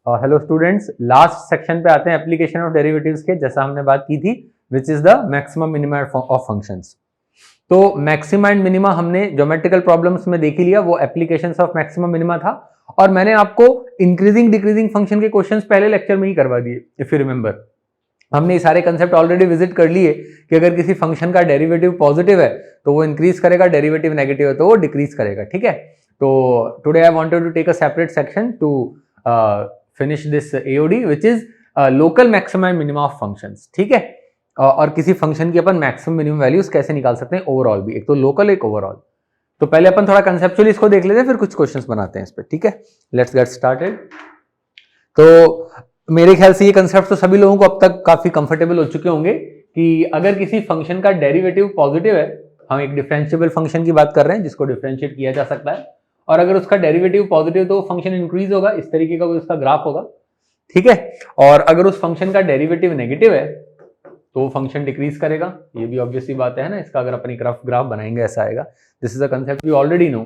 Hello students, last section पे आते हैं एप्लीकेशन ऑफ डेरिवेटिव्स के। जैसा हमने बात की थी विच is the maximum minima of functions. तो मैक्सिमा एंड मिनिमा हमने ज्योमेट्रिकल प्रॉब्लम्स में देख ही लिया, वो एप्लीकेशंस ऑफ मैक्सिमम मिनिमा था। और मैंने आपको इंक्रीजिंग डिक्रीजिंग फंक्शन के क्वेश्चंस पहले लेक्चर में ही करवा दिए, इफ यू रिमेंबर। हमने ये सारे कंसेप्ट ऑलरेडी विजिट कर लिए कि अगर किसी फंक्शन का डेरिवेटिव पॉजिटिव है तो वो इंक्रीज करेगा, डेरिवेटिव नेगेटिव है तो वो डिक्रीज करेगा। ठीक है, तो today I wanted to take a separate section to finish this AOD which is local maxima and minima of functions. ठीक है, और किसी फंक्शन की अपन मैक्सिमम मिनिमम वैल्यूज कैसे निकाल सकते हैं ओवरऑल भी, एक तो लोकल एक ओवरऑल। तो पहले अपन थोड़ा कंसेप्चुअली इसको देख लेते हैं, फिर कुछ क्वेश्चंस बनाते हैं इस पे। ठीक है, लेट्स गेट स्टार्टेड। तो मेरे ख्याल से ये कंसेप्ट तो सभी लोगों को अब तक काफी कंफर्टेबल हो चुके होंगे कि अगर किसी फंक्शन का डेरिवेटिव पॉजिटिव है, हम एक डिफरेंशिएबल फंक्शन की बात कर रहे हैं जिसको डिफरेंशिएट किया जा सकता है, और अगर उसका डेरिवेटिव पॉजिटिव तो फंक्शन इंक्रीज होगा, इस तरीके का उसका ग्राफ होगा। ठीक है, और अगर उस फंक्शन का डेरिवेटिव नेगेटिव है तो फंक्शन डिक्रीज करेगा। ये भी ऑब्वियसली बात है ना, इसका अगर अपनी ग्राफ बनाएंगे ऐसा आएगा। This is a concept we already know.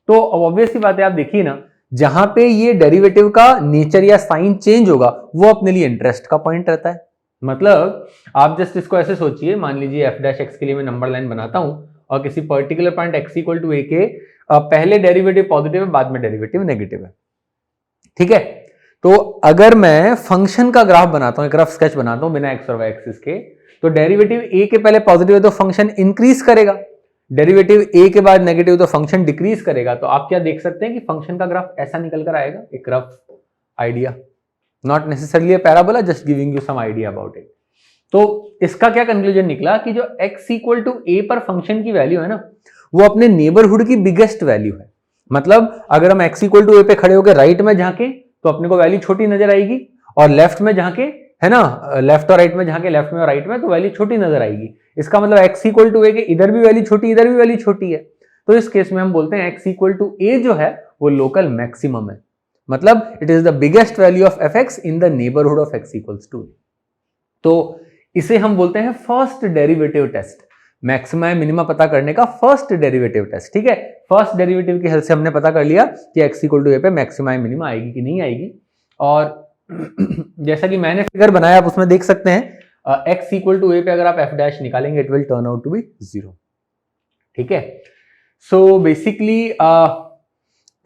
तो ऑब्वियसली बात है, आप देखिए ना, जहां पे ये डेरिवेटिव का नेचर या साइन चेंज होगा वो अपने लिए इंटरेस्ट का पॉइंट रहता है। मतलब आप जस्ट इसको ऐसे सोचिए, मान लीजिए एफ डैश एक्स के लिए मैं नंबर लाइन बनाता हूं और किसी particular point x equal to a के पहले डेरिवेटिव पॉजिटिव है, बाद में डेरिवेटिव नेगेटिव है। ठीक है, तो अगर मैं फंक्शन का ग्राफ बनाता हूं, एक रफ स्केच बनाता हूं बिना एक्स और वाई एक्सिस के, तो डेरिवेटिव ए के पहले पॉजिटिव है तो फंक्शन इंक्रीज करेगा, डेरिवेटिव ए के बाद नेगेटिव तो फंक्शन डिक्रीज करेगा। तो आप क्या देख सकते हैं कि फंक्शन का ग्राफ ऐसा निकल कर आएगा, एक rough idea, not necessarily a parabola, just giving you some idea about it. तो इसका क्या कंक्लूजन निकला कि जो x इक्वल टू ए पर फंक्शन की वैल्यू है ना, वो अपने नेबरहुड की बिगेस्ट वैल्यू है। मतलब अगर हम x इक्वल टू ए पे खड़े होकर राइट में झांके तो अपने को वैल्यू छोटी नजर आएगी, और लेफ्ट में झांके, है ना, लेफ्ट और राइट में झांके, लेफ्ट में और राइट में, तो वैल्यू छोटी नजर आएगी। इसका मतलब x इक्वल टू ए के इधर भी वैल्यू छोटी, इधर भी वैल्यू छोटी है। तो इस केस में हम बोलते हैं x इक्वल टू ए जो है वो लोकल मैक्सिमम है। मतलब it is the biggest value of f x in the neighbourhood of x equals to a. तो इसे हम बोलते हैं फर्स्ट डेरिवेटिव टेस्ट, मैक्सिमा या मिनिमा पता करने का फर्स्ट डेरिवेटिव टेस्ट। ठीक है, फर्स्ट डेरिवेटिव की हेल्प से हमने पता कर लिया कि x इक्वल टू ए पे मैक्सिमा या मिनिमा आएगी कि नहीं आएगी। और जैसा कि मैंने फिगर बनाया आप उसमें देख सकते हैं, x इक्वल टू ए पे अगर आप f डैश निकालेंगे it will turn out to be 0। ठीक है, सो बेसिकली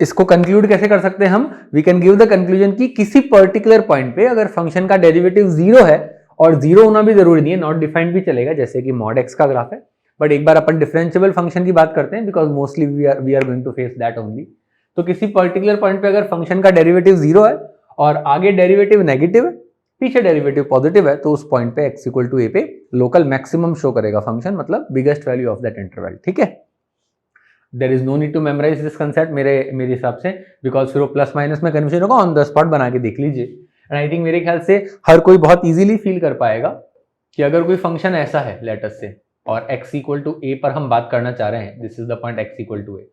इसको कंक्लूड कैसे कर सकते हैं हम, we can give the conclusion कि किसी पर्टिकुलर पॉइंट पे अगर फंक्शन का डेरिवेटिव 0 है, और 0 होना भी जरूरी नहीं है, नॉट डिफाइंड भी चलेगा, जैसे कि मॉड एक्स का ग्राफ है, बट एक बार अपन डिफरेंशिएबल फंक्शन की बात करते हैं because mostly we are going to face that only. तो किसी पर्टिकुलर पॉइंट पे अगर फंक्शन का डेरिवेटिव 0 है और आगे डेरिवेटिव नेगेटिव है, पीछे डेरिवेटिव पॉजिटिव है, तो उस पॉइंट पे x इक्वल टू ए पे लोकल मैक्सिमम शो करेगा फंक्शन, मतलब biggest value of that interval. ठीक है, there is no need to memorise this concept मेरे हिसाब से, बिकॉज फिर वो प्लस माइनस में कंफ्यूजन होगा, ऑन द स्पॉट बना के देख लीजिए। एंड आई थिंक मेरे ख्याल से हर कोई बहुत इजीली फील कर पाएगा कि अगर कोई फंक्शन ऐसा है लेट अस से, और x इक्वल टू ए पर हम बात करना चाह रहे हैं, this is the point x equal to a,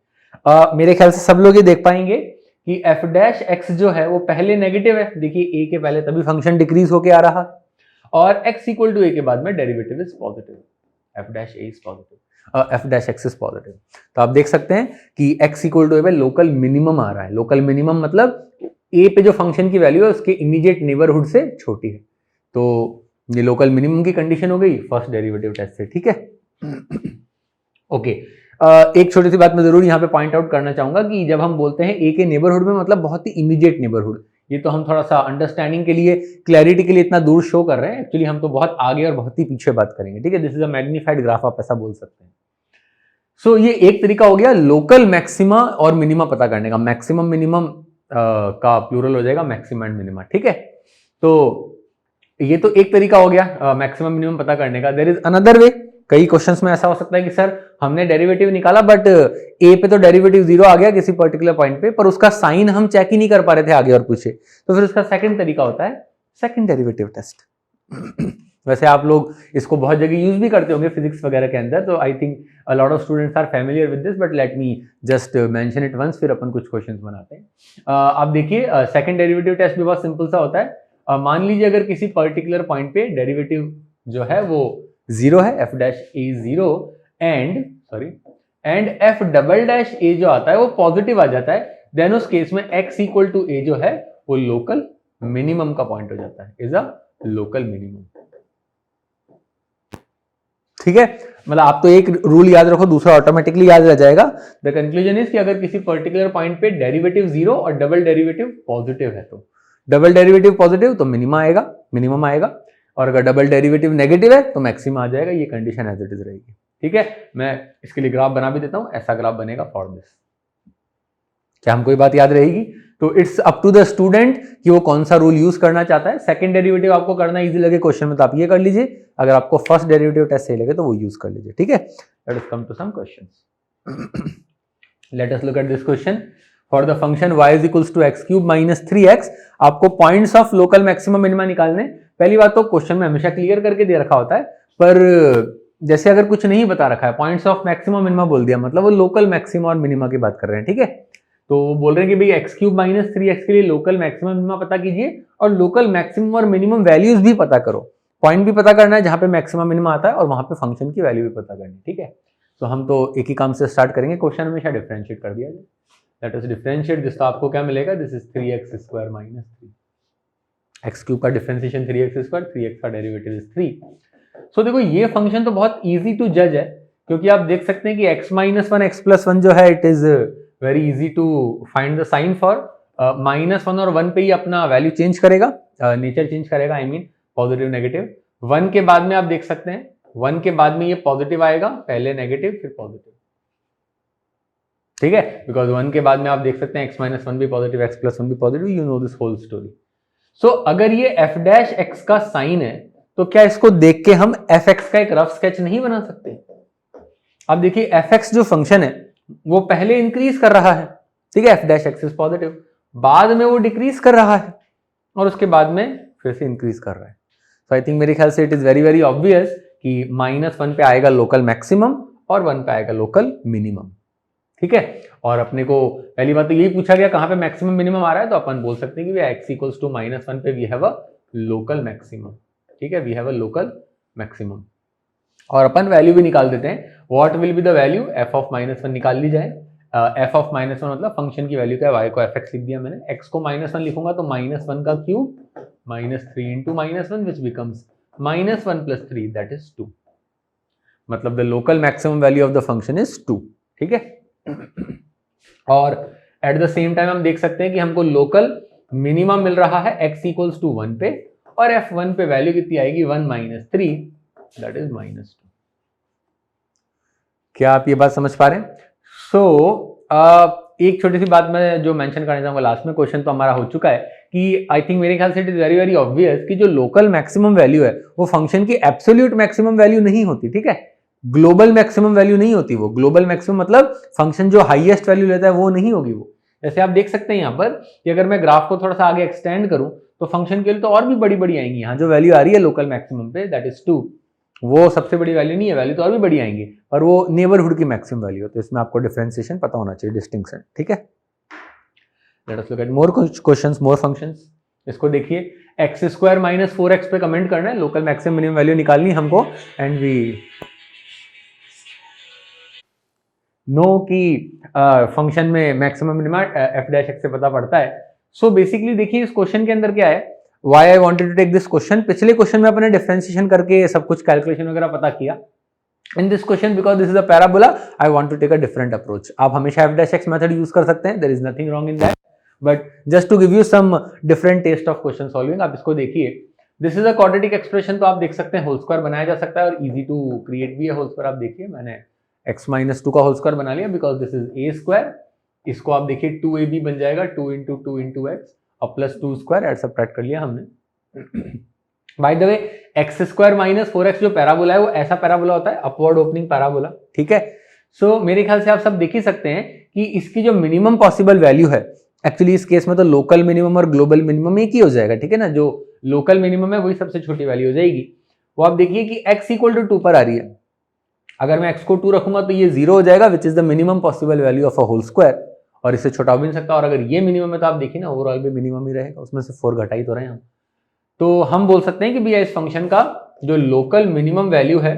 मेरे ख्याल से सब लोग ये देख पाएंगे कि f डैश x जो है वो पहले नेगेटिव है, देखिए a के पहले, तभी फंक्शन डिक्रीज होके आ रहा, और x इक्वल टू ए के बाद में derivative is positive, f dash a is positive, f dash x is positive. तो आप देख सकते हैं कि x इक्वल टू ए पे लोकल मिनिमम आ रहा है। लोकल मिनिमम मतलब a पे जो फंक्शन की वैल्यू है उसके इमीडिएट नेबरहुड से छोटी है। तो ये लोकल मिनिमम की कंडीशन हो गई फर्स्ट डेरिवेटिव टेस्ट से। ठीक है, ओके, एक छोटी सी बात मैं जरूर यहाँ पे पॉइंट आउट करना चाहूंगा कि जब हम बोलते हैं a के नेबरहुड में, मतलब बहुत ही इमीडिएट नेबरहुड, ये तो हम थोड़ा सा अंडरस्टैंडिंग के लिए, क्लैरिटी के लिए इतना दूर शो कर रहे हैं, एक्चुअली हम तो बहुत आगे और बहुत ही पीछे बात करेंगे। ठीक है, this is a magnified graph, आप ऐसा बोल सकते हैं। सो ये एक तरीका हो गया लोकल मैक्सिमा और मिनिमा पता करने का, मैक्सिमम मिनिमम का प्लूरल हो जाएगा मैक्सिमा एंड मिनिमा। ठीक है, तो ये तो एक तरीका हो गया मैक्सिमम मिनिमम पता करने का। देयर इज अनदर वे, कई क्वेश्चंस में ऐसा हो सकता है कि सर हमने डेरिवेटिव निकाला बट ए पे तो डेरिवेटिव 0 आ गया किसी पर्टिकुलर पॉइंट पे, पर उसका साइन हम चेक ही नहीं कर पा रहे थे आगे और पीछे, तो फिर उसका सेकंड तरीका होता है सेकंड डेरिवेटिव टेस्ट। वैसे आप लोग इसको बहुत जगह यूज भी करते होंगे फिजिक्स वगैरह के अंदर, तो I think a lot of students are familiar with this, but let me just mention it once, फिर अपन कुछ क्वेश्चंस बनाते हैं। आप देखिए सेकंड डेरिवेटिव टेस्ट भी बहुत सिंपल सा होता है। मान लीजिए अगर किसी पर्टिकुलर पॉइंट पे डेरिवेटिव जो है वो 0 है, f dash a 0 and f double dash a जो आता है वो पॉजिटिव आ जाता है, देन उस केस में x इक्वल टू a जो है वो लोकल मिनिमम का पॉइंट हो जाता है, इज अ लोकल मिनिमम। ठीक है, मतलब आप तो एक रूल याद रखो, दूसरा ऑटोमेटिकली याद रह जाएगा। द कंक्लूजन इज कि अगर किसी पर्टिकुलर पॉइंट पे डेरिवेटिव जीरो और डबल डेरिवेटिव पॉजिटिव है, तो डबल डेरिवेटिव पॉजिटिव तो मिनिमम आएगा, और अगर डबल डेरिवेटिव नेगेटिव है तो मैक्सिमम आ जाएगा। ये कंडीशन एज इट इज रहेगी। ठीक है, मैं इसके लिए ग्राफ बना भी देता हूं, ऐसा ग्राफ बनेगा फॉर दिस। क्या हमको ये बात याद रहेगी? तो it's up to the student कि वो कौन सा रूल यूज करना चाहता है। सेकंड डेरिवेटिव आपको करना इजी लगे क्वेश्चन में तो आप ये कर लीजिए, अगर आपको फर्स्ट डेरिवेटिव टेस्ट सही लगे तो वो यूज कर लीजिए। ठीक है, let us come to some questions. Let us look at this question. For the function y is equals to x cube minus 3x, आपको points of local maximum minima निकालने। पहली बात तो क्वेश्चन में हमेशा क्लियर करके दे रखा होता है, पर जैसे अगर कुछ नहीं बता रखा है, पॉइंट्स ऑफ मैक्सिमम मिनिमा बोल दिया, मतलब वो लोकल मैक्सिमम और मिनिमा की बात कर रहे हैं। ठीक है, तो बोल रहे हैं कि भाई x क्यूब माइनस 3x के लिए लोकल मैक्सिमम मिनिमा पता कीजिए और लोकल मैक्सिमम और मिनिमम वैल्यूज भी पता करो। पॉइंट भी पता करना है जहां पे मैक्सिमम मिनिमा आता है, और वहां पे फंक्शन की वैल्यू भी पता करनी है। ठीक है, तो हम तो एक ही काम से स्टार्ट करेंगे, क्वेश्चन हमेशा डिफरेंशिएट कर दिया जाए। लेट अस डिफरेंशिएट दिस, तो आपको क्या मिलेगा? This is 3x square minus 3। x cube का डिफरेंशिएशन 3x स्क्वायर, 3x का डेरिवेटिव इज 3। सो देखो ये फंक्शन तो बहुत इजी टू जज है, क्योंकि आप देख सकते हैं कि x माइनस 1 x प्लस 1 जो है, it is very easy to find the sign for. -1 और 1 पे ही अपना वैल्यू चेंज करेगा, नेचर चेंज करेगा, आई मीन पॉजिटिव नेगेटिव। 1 के बाद में आप देख सकते हैं, 1 के बाद में ये पॉजिटिव आएगा, पहले नेगेटिव फिर पॉजिटिव। ठीक है, बिकॉज 1 के बाद में आप देख सकते हैं x माइनस 1 भी पॉजिटिव, x प्लस 1 भी positive, you know this whole story. So अगर ये f डैश x का साइन है, तो क्या इसको देख के हम fx का एक रफ स्केच नहीं बना सकते? अब देखिए fx जो फंक्शन है वो पहले इंक्रीज कर रहा है, ठीक है, f dash x is positive, बाद में वो डिक्रीज कर रहा है, और उसके बाद में फिर से इंक्रीज कर रहा है। सो आई थिंक मेरे ख्याल से it is very very obvious कि -1 पे आएगा लोकल मैक्सिमम और 1 पे आएगा लोकल मिनिमम। ठीक है, और अपने को पहली बात तो यही पूछा गया कहां पे मैक्सिमम मिनिमम आ रहा है, तो अपन बोल सकते हैं कि x इक्वल्स टू -1 पे we have a local maximum. ठीक है, we have a local maximum, और अपन वैल्यू भी निकाल देते हैं। What will be the value? f of -1 निकाल ली जाए। f ऑफ -1 मतलब फंक्शन की वैल्यू क्या है, y को fx लिख दिया मैंने, x को -1 लिखूंगा तो -1 का cube -3 into -1 which becomes -1 + 3 that is 2, मतलब the local maximum value of the function is 2। ठीक है, और एट द सेम टाइम हम देख सकते हैं कि हमको लोकल मिनिमम मिल रहा है x इक्वल्स टू 1 पे, और f1 पे वैल्यू कितनी आएगी? 1 - 3 दैट इज -2। क्या आप ये बात समझ पा रहे हैं? एक छोटी सी बात मैं जो मेंशन करना चाहूंगा लास्ट में, क्वेश्चन तो हमारा हो चुका है कि आई थिंक मेरे ख्याल से it is very very obvious कि जो लोकल मैक्सिमम वैल्यू है वो फंक्शन की एब्सोल्यूट मैक्सिमम वैल्यू नहीं होती। ठीक है, ग्लोबल मैक्सिमम वैल्यू नहीं होती वो। ग्लोबल मैक्सिमम मतलब फंक्शन जो हाईएस्ट वैल्यू लेता है वो नहीं होगी वो। जैसे आप देख सकते हैं यहाँ पर कि अगर मैं ग्राफ को थोड़ा सा आगे एक्सटेंड करूं तो फंक्शन के लिए तो और भी बड़ी बड़ी आएंगी। यहाँ जो वैल्यू आ रही है लोकल मैक्सिमम पे दैट इज 2, वो सबसे बड़ी वैल्यू नहीं है, वैल्यू तो और भी बड़ी आएंगी, पर वो नेबरहुड की मैक्सिमम वैल्यू है। तो इसमें आपको डिफरेंशिएशन पता होना चाहिए, डिस्टिंक्शन। ठीक है, let us look eight more questions, मोर फंक्शंस। इसको देखिए, x स्क्वायर माइनस 4x पे कमेंट करना है, लोकल मैक्सिमम मिनिमम वैल्यू निकालनी है हमको, एंड वी नो कि फंक्शन में maximum minima f dash x से पता पड़ता है। सो बेसिकली देखिए इस क्वेश्चन के अंदर क्या है, Why I wanted to take this question, पिछले क्वेश्चन में अपने डिफरेंशिएशन करके सब कुछ कैलकुलेशन वगैरह पता किया। In this question because this is a parabola I want to take a different approach. आप हमेशा f dash x method use कर सकते हैं, there is nothing wrong in that, but just to give you some different taste of question solving. आप इसको देखिए, this is a quadratic expression, तो आप देख सकते हैं होल स्क्वायर बनाया जा सकता है और इजी टू क्रिएट भी है होल स्क्वायर। आप देखिए मैंने x - 2 का होल स्क्वायर बना लिया because this is a square. इसको आप देखिए 2ab बन जाएगा, 2 × 2 × x और प्लस 2 स्क्वायर ऐड सब्ट्रैक्ट कर लिया हमने। By the way x square minus 4x जो पैराबोला है वो ऐसा पैराबोला होता है, अपवर्ड ओपनिंग पैराबोला। ठीक है, सो मेरे ख्याल से आप सब देख ही सकते हैं कि इसकी जो मिनिमम पॉसिबल वैल्यू है, एक्चुअली इस केस में तो लोकल मिनिमम और ग्लोबल मिनिमम एक ही हो जाएगा। ठीक है ना, जो लोकल मिनिमम है वही सबसे छोटी वैल्यू हो जाएगी। वो आप देखिए कि x = 2 पर आ रही है, अगर मैं x को 2 रखूंगा तो ये 0 हो जाएगा which is the minimum possible value of a whole square, और इससे छोटा भी नहीं सकता। और अगर ये मिनिमम है तो आप देखिए ना ओवरऑल भी मिनिमम ही रहेगा, उसमें से 4 घटा ही तो रहे हैं हम। तो हम बोल सकते हैं कि भैया इस फंक्शन का जो लोकल मिनिमम वैल्यू है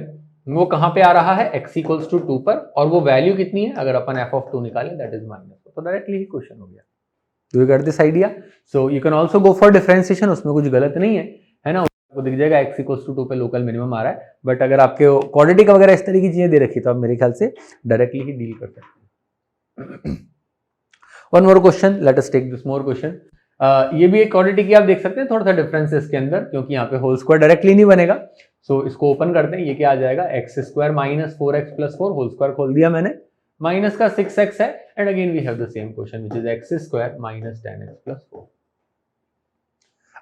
वो कहां पे आ रहा है, x = 2 पर, और वो वैल्यू कितनी है अगर अपन f of 2 निकालें दैट इज -4। तो डायरेक्टली ही क्वेश्चन हो गया। Do you get this idea? So you can also go for differentiation, उसमें कुछ गलत नहीं है ना, आपको दिख जाएगा x इक्वल्स टू 2 पे लोकल मिनिमम आ रहा है, बट अगर आपके क्वाड्रेटिक वगैरह इस तरह की चीजें दे रखी तो आप मेरे ख्याल से डायरेक्टली ही डील कर सकते हैं। One more question, let us take this more question. ये भी एक क्वाड्रेटिक ही आप देख सकते हैं, थोड़ा सा डिफरेंस है इसके अंदर, क्योंकि यहाँ पे होल स्क्वायर डायरेक्टली नहीं बनेगा। सो इसको ओपन करते हैं, ये क्या आ जाएगा, x square minus 4x plus 4, whole square खोल दिया मैंने, माइनस का 6x है, and again we have the same question which is x square minus 10x plus 4।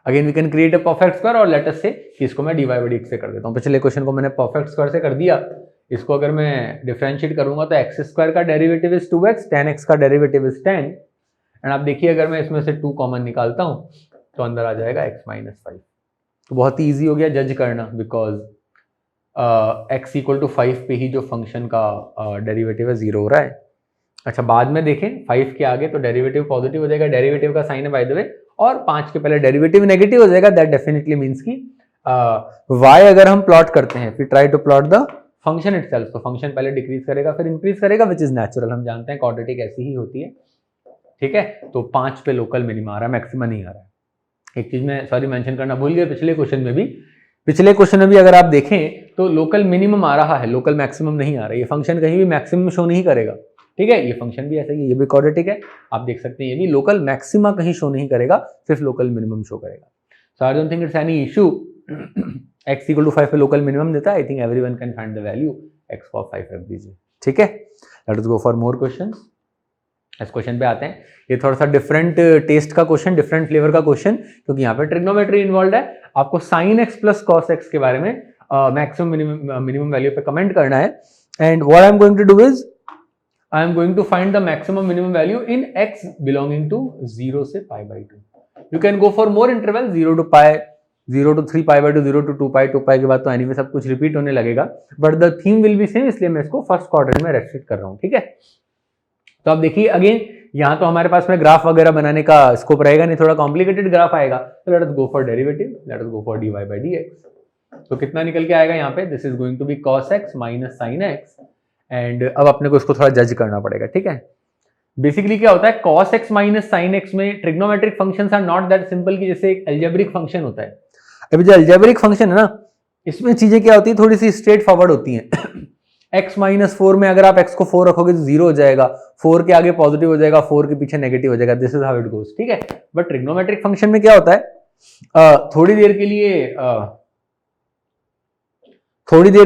Again we can create a perfect square, और लेट अस से कि इसको मैं dy by dx से कर देता हूँ। पिछले क्वेश्चन को मैंने परफेक्ट स्क्वायर से कर दिया, इसको अगर मैं डिफरेंशिएट करूंगा तो एक्स स्क्वायर का डेरिवेटिव इज 2x, 10x का डेरिवेटिव इज 10, एंड आप देखिए अगर मैं इसमें से 2 कॉमन निकालता हूं तो अंदर आ जाएगा x माइनस 5। तो बहुत ही ईजी हो गया जज करना, बिकॉज x इक्वल टू 5 पे ही जो फंक्शन का डेरिवेटिव है 0 हो रहा है। अच्छा, बाद में देखें 5 के आगे तो डेरिवेटिव पॉजिटिव हो जाएगा, डेरिवेटिव का साइन है बाय द वे, और 5 के पहले डेरिवेटिव नेगेटिव हो जाएगा, दैट डेफिनेटली मींस कि y अगर हम प्लॉट करते हैं, फिर try to plot the function itself, तो फंक्शन पहले डिक्रीज करेगा फिर इंक्रीज करेगा, विच इज नेचुरल, हम जानते हैं क्वाड्रेटिक ऐसी ही होती है। ठीक है, तो 5 पे लोकल मिनिमा आ रहा है, मैक्सिमा नहीं आ रहा है। एक चीज मैं सॉरी मेंशन करना भूल गया, पिछले क्वेश्चन में भी अगर आप देखें तो लोकल मिनिमम आ रहा है, लोकल मैक्सिमम नहीं आ रहा है। ये फंक्शन कहीं भी मैक्सिमम शो नहीं करेगा, ठीक है, ये फंक्शन भी ऐसा ही है, ये भी क्वाड्रेटिक है, आप देख सकते हैं, ये भी लोकल मैक्सिमा कहीं शो नहीं करेगा, सिर्फ लोकल मिनिमम शो करेगा। So I don't think it's any issue, x equal to 5 पे लोकल मिनिमम देता है, I think everyone can find the value, x को 5 रख दीजिए। ठीक है, let us go for more questions. इस क्वेश्चन पे आते हैं, ये थोड़ा सा डिफरेंट टेस्ट का क्वेश्चन, डिफरेंट फ्लेवर का क्वेश्चन, क्योंकि यहाँ पे ट्रिग्नोमेट्री इन्वॉल्व है। आपको sin x plus cos x के बारे में मैक्सिमम मिनिमम वैल्यू पे कमेंट करना है, and what I am going to do is I am going to find the maximum minimum value in x belonging to 0 से pi by 2। You can go for more interval, 0 to pi, 0 to 3 pi by 2, 0 to 2 pi, 2 pi के बाद तो anyway सब कुछ repeat होने लगेगा, but the theme will be same, इसलिए मैं इसको फर्स्ट क्वाड्रेंट में रेस्ट्रिक्ट कर रहा हूँ। ठीक है, तो आप देखिए अगेन यहाँ तो हमारे पास में ग्राफ वगैरह बनाने का स्कोप रहेगा नहीं, थोड़ा कॉम्प्लिकेटेड ग्राफ आएगा, तो late us go for derivative, late us go for dy by dx। तो कितना निकल के आएगा यहाँ पे, this is going to be cos x minus sin x, and अब अपने को इसको थोड़ा जज करना पड़ेगा। ठीक है, बेसिकली क्या होता है, cos x minus sin x में trigonometric functions are not that simple कि जैसे एक अलजेब्रिक फंक्शन होता है। अभी जो अलजेब्रिक फंक्शन है ना, इसमें चीजें क्या होती है, थोड़ी सी स्ट्रेट फॉरवर्ड होती हैं। x माइनस 4 में अगर आप x को 4 रखोगे तो 0 हो जाएगा, 4 के आगे पॉजिटिव हो जाएगा, 4 के पीछे नेगेटिव हो जाएगा, this is how it goes. ठीक है, बट ट्रिग्नोमेट्रिक फंक्शन में क्या होता है, थोड़ी देर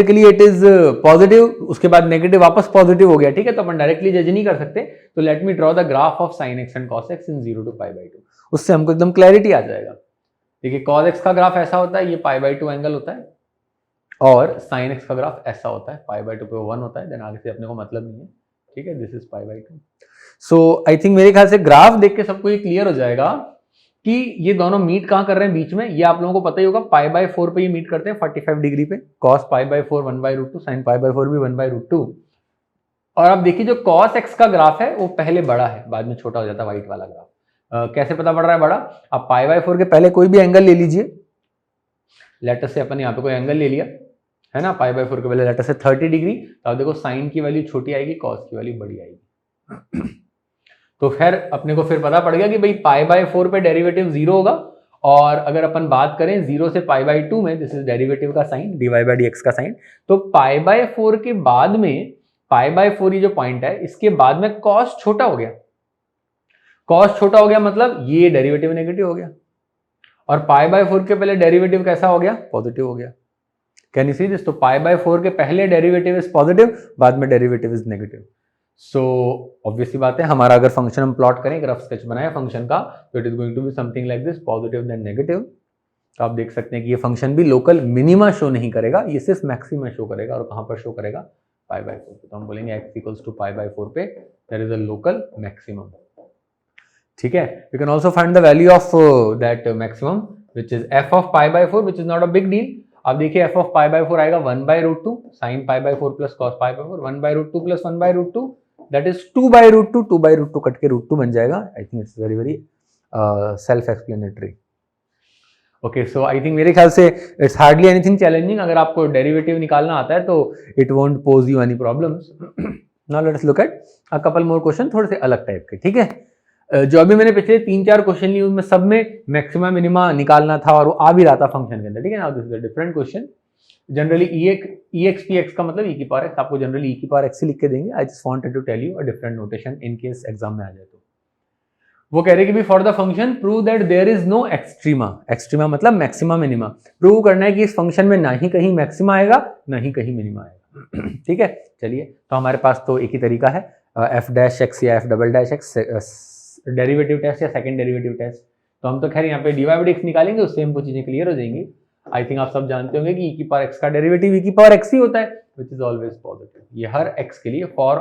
के लिए इट इज पॉजिटिव, उसके बाद नेगेटिव, वापस पॉजिटिव हो गया। ठीक है, तो अपन डायरेक्टली जज नहीं कर सकते, तो let me draw the graph of sin x and cos x in 0 to pi by 2, उससे हमको एकदम क्लैरिटी आ जाएगा। देखिए cos x का ग्राफ ऐसा होता है, ये पाई बाई 2 एंगल होता है, और sin x का ग्राफ ऐसा होता है, पाई बाई 2 पे 1 होता है, देन आगे से अपने को मतलब नहीं है। ठीक है, this is pi by 2। So I think मेरे ख्याल से ग्राफ देख के सबको ये क्लियर हो जाएगा कि ये दोनों मीट कहां कर रहे हैं, बीच में। ये आप लोगों को पता ही होगा, पाई बाई 4 पे ये मीट करते हैं 45 डिग्री पे, cos pi by 4 1 by root 2, sin pi by 4 भी 1 बाई रूट 2। और आप देखिए जो cos x का ग्राफ है वो पहले बड़ा है, बाद में छोटा हो जाता है, व्हाइट वाला ग्राफ। कैसे पता पड़ रहा है बड़ा, आप पाई बाई 4 के पहले कोई भी एंगल ले लीजिए, लेट अस से अपन यहाँ पे कोई एंगल ले लिया है ना, पाई बाई 4 के पहले लेट अस से 30 डिग्री, तो आप देखो साइन की वैल्यू छोटी आएगी, कॉस की वैल्यू बड़ी आएगी। तो फिर अपने को फिर पता पड़ गया कि भाई पाई बाई 4 पे डेरिवेटिव 0 होगा, और अगर अपन बात करें 0 से पाई बाई 2 में, दिस इज डेरिवेटिव का साइन, dy by dx का साइन, तो पाई बाई 4 के बाद में, पाई बाई 4 ये जो पॉइंट है, इसके बाद में कॉस छोटा हो गया। कॉस छोटा हो गया मतलब ये डेरिवेटिव नेगेटिव हो गया, और पाई बाई 4 के पहले डेरिवेटिव कैसा हो गया, पॉजिटिव हो गया। कैन यू सी दिस, तो पाई बाई 4 के पहले डेरिवेटिव इज पॉजिटिव, बाद में derivative is negative. So obviously बात है, हमारा अगर फंक्शन हम प्लॉट करें, रफ स्केच बनाए फंक्शन का, तो it is going to be something like this, positive then negative. तो आप देख सकते हैं कि ये फंक्शन भी लोकल मिनिमा शो नहीं करेगा, ये सिर्फ मैक्सिमा शो करेगा, और कहां पर शो करेगा, पाई बाई 4 पे। तो हम बोलेंगे x equals to pi by 4 पे there is a local maximum. ठीक है, you can also find the value of that maximum which is f of pi by 4, which is not a big deal. अब देखिए f of pi by 4 आएगा 1 by root 2 sine pi by 4 plus cos pi by 4, 1 by root 2 plus 1 by root 2, that is 2 by root 2, 2 by root 2 cut के root 2 बन जाएगा। I think it's very very self explanatory. Okay, so I think मेरे ख्याल से it's hardly anything challenging. अगर आपको derivative निकालना आता है तो it won't pose you any problems. Now let us look at a couple more question, थोड़े से अलग टाइप के। ठीक है, जो अभी मैंने पिछले 3-4 क्वेश्चन लिए उनमें सब में मैक्सिमा मिनिमा निकालना था और वो आ भी रहा था फंक्शन के अंदर, ठीक है ना। This is a different question. Generally EXPX का मतलब e की पावर x, आपको जनरली e की पावर x ही लिख के देंगे। I just wanted to tell you a different notation in case exam में आ जाए तो। वो कह रहे कि भी for the function prove that there is no extrema. Extrema मतलब मैक्सिमा मिनिमा। प्रूव करना है कि इस फंक्शन में ना ही कहीं मैक्सिमा आएगा ना ही कहीं मिनिमा आएगा। ठीक है, चलिए तो हमारे पास तो एक ही तरीका है, एफ डैश एक्स या f double dash x, derivative test या सेकंड डेरिवेटिव टेस्ट। तो हम तो खैर यहाँ पे dy बाई dx निकालेंगे, उससे हमको चीजें क्लियर हो जाएंगी। आई थिंक आप सब जानते होंगे कि e की पावर x का डेरिवेटिव e की पावर x ही होता है, विच इज ऑलवेज पॉजिटिव। ये हर x के लिए for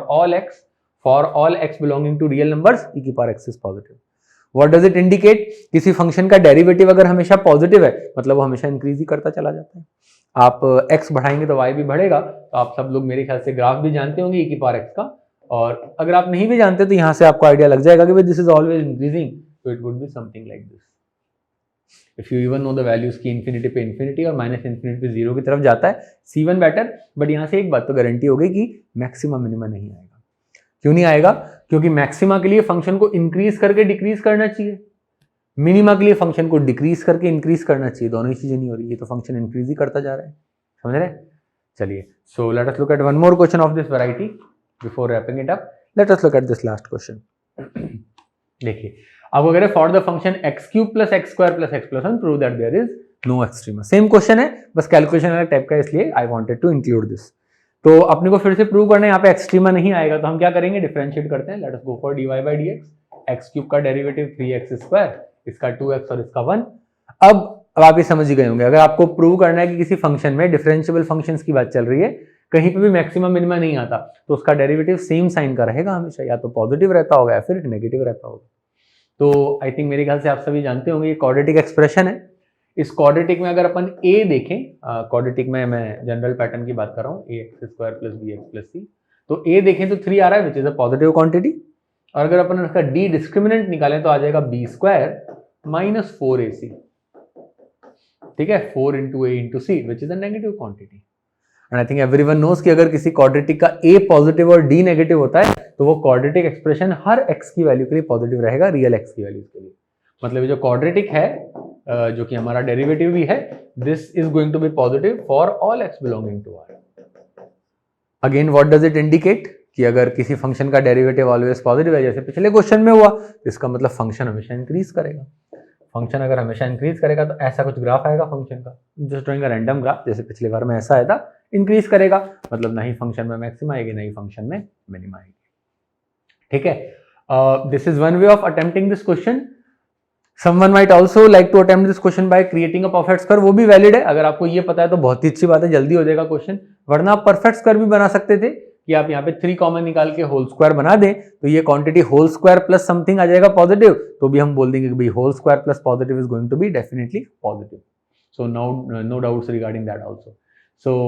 all x belonging to real numbers e की power x is positive. What does it indicate? किसी फंक्शन का डेरिवेटिव अगर हमेशा पॉजिटिव है मतलब वो हमेशा इंक्रीज ही करता चला जाता है। आप x बढ़ाएंगे तो y भी बढ़ेगा। तो आप सब लोग मेरे ख्याल से ग्राफ भी जानते होंगे e की पावर x का, और अगर आप नहीं भी जानते तो यहाँ से आपको आइडिया लग जाएगा कि भाई this is always increasing, so it would be something like this. If you even know the values की इन्फिनिटी पे इन्फिनिटी और माइनस इन्फिनिटी पे जीरो की तरफ जाता है, C1 बेटर। बट यहाँ से एक बात तो गारंटी हो गई कि मैक्सिमा मिनिमा नहीं आएगा। क्यों नहीं आएगा? क्योंकि मैक्सिमा के लिए फंक्शन को इंक्रीज करके डिक्रीज करना चाहिए, मिनिमा के लिए फंक्शन को डिक्रीज करके इंक्रीज करना चाहिए। दोनों ही चीजें नहीं हो रही, ये तो फंक्शन इंक्रीज ही करता जा रहा है, समझ रहे? चलिए, so let us look at one more question of this variety before wrapping it up. Let us look at this last question. देखिए, अब अगर for the function x cube plus x square plus x plus one prove that there is no extrema. Same question है, बस calculation अलग type का, इसलिए I wanted to include this. तो अपने को फिर से प्रूव करना है, यहाँ पे एक्सट्रीमा नहीं आएगा तो हम क्या करेंगे, डिफरेंशिएट करते हैं। Late us go for dy by dx। X cube का डेरिवेटिव 3x स्क्वायर, इसका 2x और इसका 1। अब आप ये समझ ही गए होंगे, अगर आपको प्रूव करना है कि किसी फंक्शन में डिफरेंशिएबल फंक्शंस की बात चल रही है, कहीं पे भी मैक्सिमम मिनिमा नहीं आता, तो उसका डेरिवेटिव सेम साइन का रहेगा हमेशा, या तो पॉजिटिव रहता होगा या फिर नेगेटिव रहता होगा। तो आई थिंक मेरे ख्याल से आप सभी जानते होंगे ये क्वाड्रेटिक एक्सप्रेशन है। इस क्वाड्रेटिक में अगर अपन a देखें, क्वाड्रेटिक में मैं जनरल पैटर्न की बात कर रहा हूँ, ax square plus bx plus c, तो a देखें तो 3 आ रहा है विच इज अ पॉजिटिव क्वांटिटी, और अगर अपन उसका d डिस्क्रिमिनेंट निकालें तो आ जाएगा b स्क्वायर माइनस 4ac। ठीक है, 4 into a into c which is a negative quantity. And I think everyone knows कि अगर किसी क्वाड्रेटिक का a पॉजिटिव और d नेगेटिव होता है तो वो क्वाड्रेटिक एक्सप्रेशन हर x की वैल्यू के लिए पॉजिटिव रहेगा, रियल x की वैल्यू के लिए। मतलब ये जो क्वाड्रेटिक है, जो कि हमारा डेरिवेटिव भी है, this is going to be positive for all x belonging to r। Again what does it indicate? कि अगर किसी फंक्शन का डेरिवेटिव ऑलवेज पॉजिटिव है, जैसे पिछले क्वेश्चन में हुआ, तो इसका मतलब फंक्शन हमेशा इंक्रीज करेगा। फंक्शन अगर हमेशा इंक्रीज करेगा तो ऐसा कुछ ग्राफ आएगा फंक्शन का, just drawing a random graph, जैसे पिछले बार में ऐसा आया था, इंक्रीज करेगा, मतलब ना ही फंक्शन में मैक्सिमा आएगी ना ही फंक्शन में मिनिमा आएगी। ठीक है, this is one way of attempting this question. Someone might also like to attempt this question by creating a perfect square, वो भी वैलिड है। अगर आपको ये पता है तो बहुत ही अच्छी बात है, जल्दी हो जाएगा क्वेश्चन। वरना आप परफेक्ट स्क्वायर भी बना सकते थे कि आप यहाँ पे 3 कॉमन निकाल के होल स्क्वायर बना दें, तो ये quantity whole square plus something आ जाएगा पॉजिटिव, तो भी हम बोल देंगे कि भाई whole square plus positive is going to be definitely positive. So no doubts regarding that also. So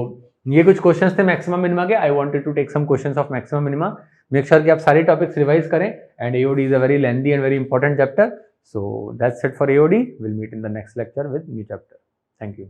ये कुछ क्वेश्चंस थे मैक्सिमम मिनिमा के। I wanted to take some questions of maximum minima. Make sure कि आप सारे topics revise करें, and AOD is a very lengthy and very important chapter. So that's it for AOD. We'll meet in the next lecture with new chapter. Thank you.